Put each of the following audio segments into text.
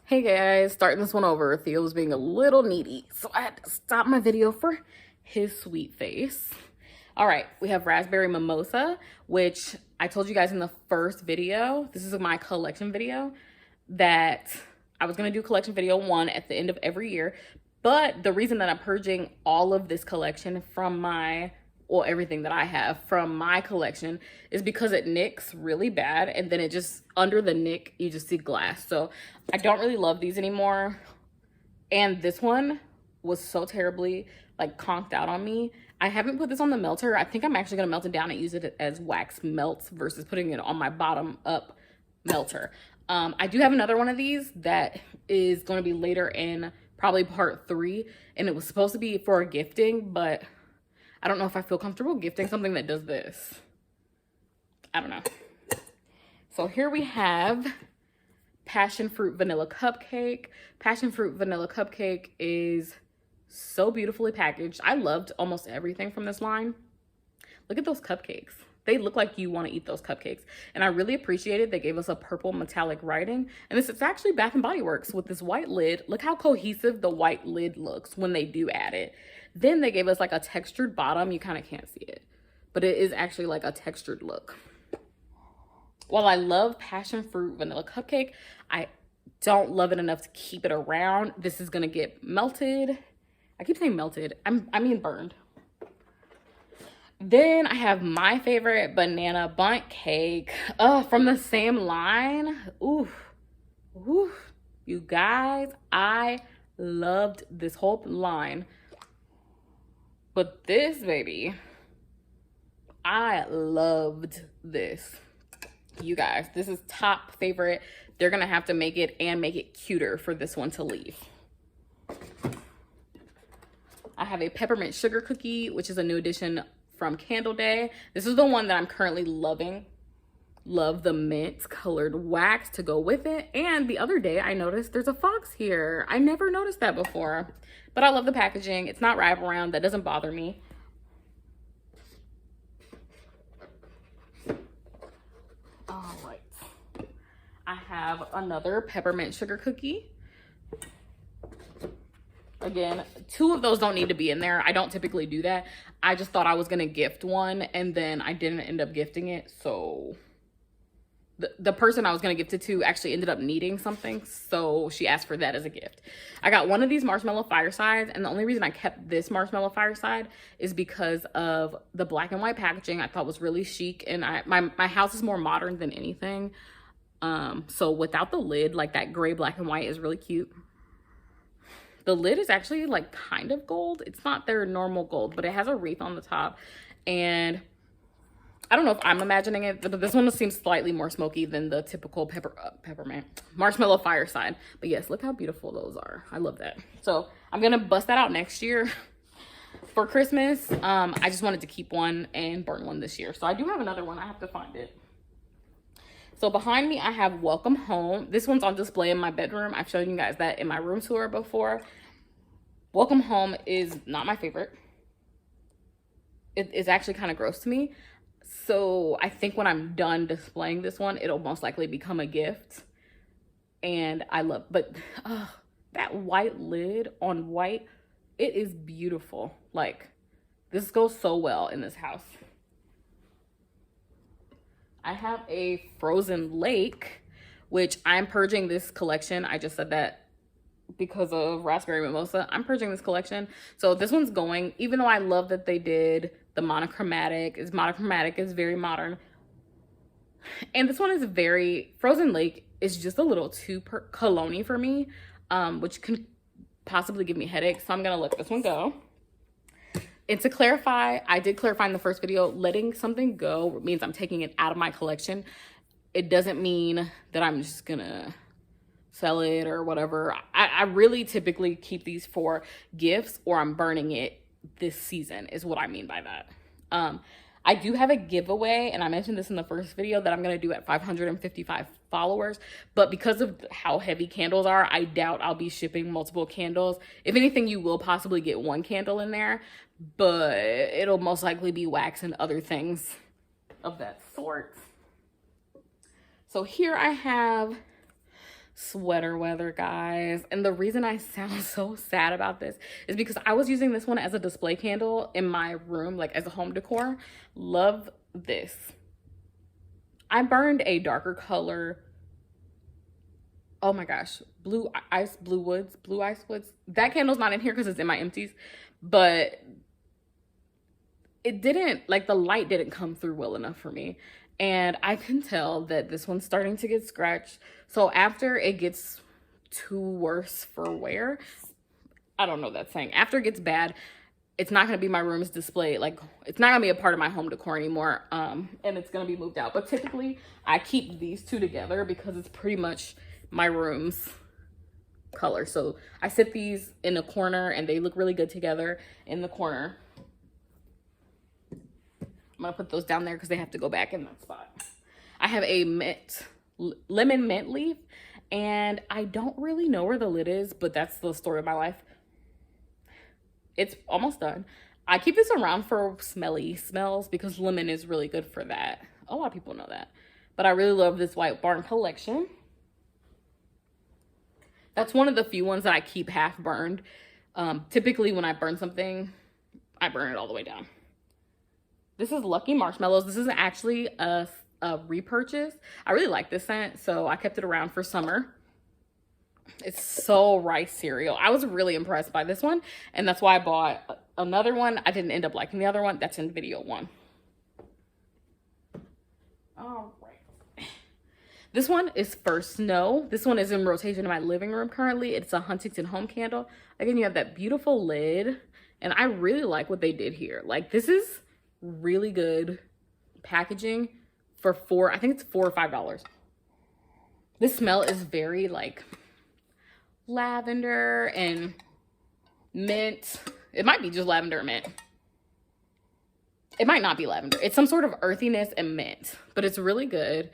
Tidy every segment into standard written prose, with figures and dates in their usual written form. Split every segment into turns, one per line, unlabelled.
Hey guys, starting this one over. Theo was being a little needy, so I had to stop my video for his sweet face. All right, we have Raspberry Mimosa, which I told you guys in the first video. This is my collection video that I was gonna do collection video 1 at the end of every year. But the reason that I'm purging all of this collection from everything that I have from my collection is because it nicks really bad, and then it just, under the nick, you just see glass. So I don't really love these anymore. And this one was so terribly like conked out on me. I haven't put this on the melter. I think I'm actually gonna melt it down and use it as wax melts versus putting it on my bottom up melter. I do have another one of these that is going to be later in probably part 3, and it was supposed to be for gifting, but I don't know if I feel comfortable gifting something that does this. I don't know. So here we have Passionfruit Vanilla Cupcake. Passionfruit Vanilla Cupcake is so beautifully packaged. I loved almost everything from this line. Look at those cupcakes. They look like you want to eat those cupcakes. And I really appreciated they gave us a purple metallic writing. And this is actually Bath & Body Works with this white lid. Look how cohesive the white lid looks when they do add it. Then they gave us like a textured bottom. You kind of can't see it, but it is actually like a textured look. While I love Passionfruit Vanilla Cupcake, I don't love it enough to keep it around. This is gonna get melted. I keep saying melted. I mean burned. Then I have my favorite banana Bundt cake from the same line. Oof. You guys, I loved this whole line. But this baby, I loved this. You guys, this is top favorite. They're gonna have to make it and make it cuter for this one to leave. I have a peppermint sugar cookie, which is a new addition from Candle Day. This is the one that I'm currently loving. Love the mint colored wax to go with it. And the other day I noticed there's a fox here. I never noticed that before, but I love the packaging. It's not wraparound. That doesn't bother me. All right. I have another peppermint sugar cookie. Again, 2 of those don't need to be in there. I don't typically do that. I just thought I was gonna gift one and then I didn't end up gifting it. So the person I was gonna gift it to actually ended up needing something. So she asked for that as a gift. I got one of these Marshmallow Firesides, and the only reason I kept this Marshmallow Fireside is because of the black and white packaging. I thought was really chic, and my house is more modern than anything. So without the lid, like that gray, black and white is really cute. The lid is actually like kind of gold. It's not their normal gold, but it has a wreath on the top. And I don't know if I'm imagining it, but this one seems slightly more smoky than the typical peppermint Marshmallow Fireside. But yes, look how beautiful those are. I love that. So I'm gonna bust that out next year for Christmas. I just wanted to keep one and burn one this year. So I do have another one. I have to find it. So behind me, I have Welcome Home. This one's on display in my bedroom. I've shown you guys that in my room tour before. Welcome Home is not my favorite. It's actually kind of gross to me. So I think when I'm done displaying this one, it'll most likely become a gift. And I love, but that white lid on white, it is beautiful. Like, this goes so well in this house. I have a Frozen Lake, which I'm purging this collection. I just said that because of Raspberry Mimosa. I'm purging this collection. So this one's going, even though I love that they did the monochromatic. It's monochromatic, is very modern. And this one is very, Frozen Lake is just a little too cologne-y for me, which can possibly give me headaches. So I'm gonna let this one go. And to clarify, I did clarify in the first video, letting something go means I'm taking it out of my collection. It doesn't mean that I'm just gonna sell it or whatever. I really typically keep these for gifts, or I'm burning it this season is what I mean by that. I do have a giveaway, and I mentioned this in the first video, that I'm gonna do at 555 followers, but because of how heavy candles are, I doubt I'll be shipping multiple candles. If anything, you will possibly get 1 candle in there, but it'll most likely be wax and other things of that sort. So here I have sweater weather, guys. And the reason I sound so sad about this is because I was using this one as a display candle in my room, like as a home decor. Love this. I burned a darker color. Oh my gosh, blue ice woods. That candle's not in here because it's in my empties, but it didn't, like, the light didn't come through well enough for me. And I can tell that this one's starting to get scratched. So after it gets too worse for wear, I don't know that saying. After it gets bad, it's not going to be my room's display. Like, it's not going to be a part of my home decor anymore. And it's going to be moved out. But typically, I keep these two together because it's pretty much my room's color. So I sit these in a corner and they look really good together in the corner. I'm gonna put those down there because they have to go back in that spot. I have a lemon mint leaf, and I don't really know where the lid is, but that's the story of my life. It's almost done. I keep this around for smelly smells because lemon is really good for that. A lot of people know that. But I really love this White Barn collection. That's one of the few ones that I keep half burned. Typically when I burn something, I burn it all the way down. This is Lucky Marshmallows. This isn't actually a repurchase. I really like this scent, so I kept it around for summer. It's so rice cereal. I was really impressed by this one, and that's why I bought another one. I didn't end up liking the other one. That's in video 1. All right. This one is First Snow. This one is in rotation in my living room currently. It's a Huntington home candle. Again, you have that beautiful lid, and I really like what they did here. Like, this is really good packaging for I think it's $4 or $5. This smell is very like lavender and mint. It might be just lavender and mint. It might not be lavender. It's some sort of earthiness and mint, but it's really good.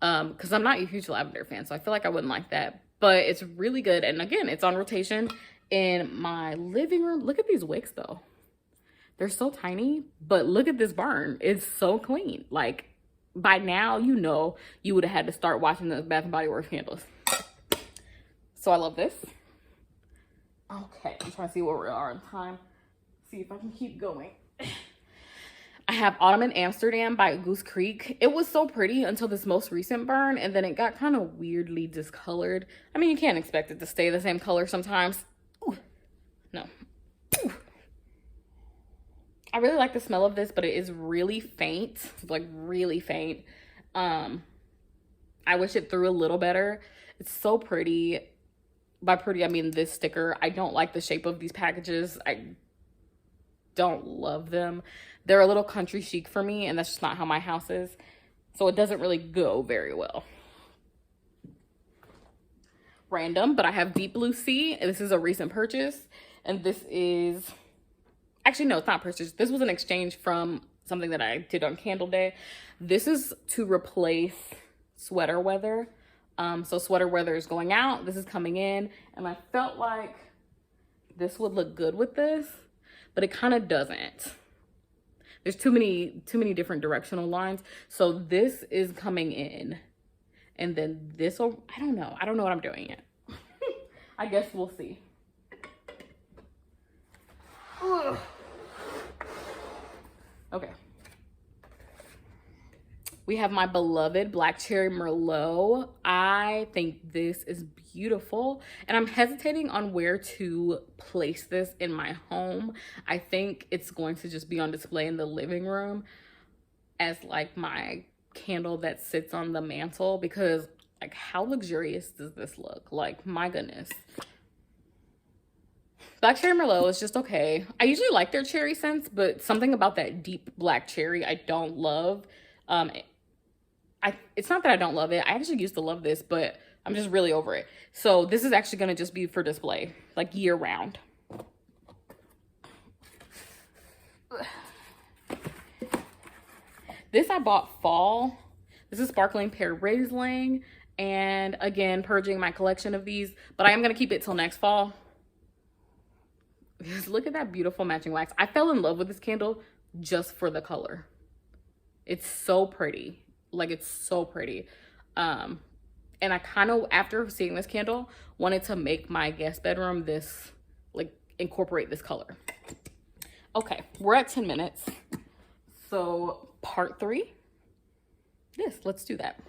Because I'm not a huge lavender fan, so I feel like I wouldn't like that, but it's really good. And again, it's on rotation in my living room. Look at these wicks though. They're so tiny, but look at this burn. It's so clean. Like, by now, you know, you would have had to start watching the Bath & Body Works candles. So I love this. Okay, I'm trying to see where we are in time. See if I can keep going. I have Ottoman Amsterdam by Goose Creek. It was so pretty until this most recent burn, and then it got kind of weirdly discolored. I mean, you can't expect it to stay the same color sometimes. Ooh, no. Ooh. I really like the smell of this, but it is really faint, like really faint. I wish it threw a little better. It's so pretty. By pretty, I mean this sticker. I don't like the shape of these packages. I don't love them. They're a little country chic for me, and that's just not how my house is. So it doesn't really go very well. Random, but I have Deep Blue Sea. This is a recent purchase, and this is... Actually, no, it's not purchased. This was an exchange from something that I did on Candle Day. This is to replace Sweater Weather. So Sweater Weather is going out. This is coming in. And I felt like this would look good with this, but it kind of doesn't. There's too many different directional lines. So this is coming in. And then this will, I don't know. I don't know what I'm doing yet. I guess we'll see. Ugh. Okay. We have my beloved Black Cherry Merlot. I think this is beautiful, and I'm hesitating on where to place this in my home. I think it's going to just be on display in the living room as like my candle that sits on the mantle, because like, how luxurious does this look? Like, my goodness. Black Cherry Merlot is just okay. I usually like their cherry scents, but something about that deep black cherry I don't love. It's not that I don't love it. I actually used to love this, but I'm just really over it. So this is actually going to just be for display, like year round. This I bought fall. This is Sparkling Pear Riesling. And again, purging my collection of these, but I am going to keep it till next fall. Because look at that beautiful matching wax. I fell in love with this candle just for the color. It's so pretty. Like, it's so pretty. And I kind of, after seeing this candle, wanted to make my guest bedroom this, like, incorporate this color. Okay, we're at 10 minutes. So part 3. Yes, let's do that.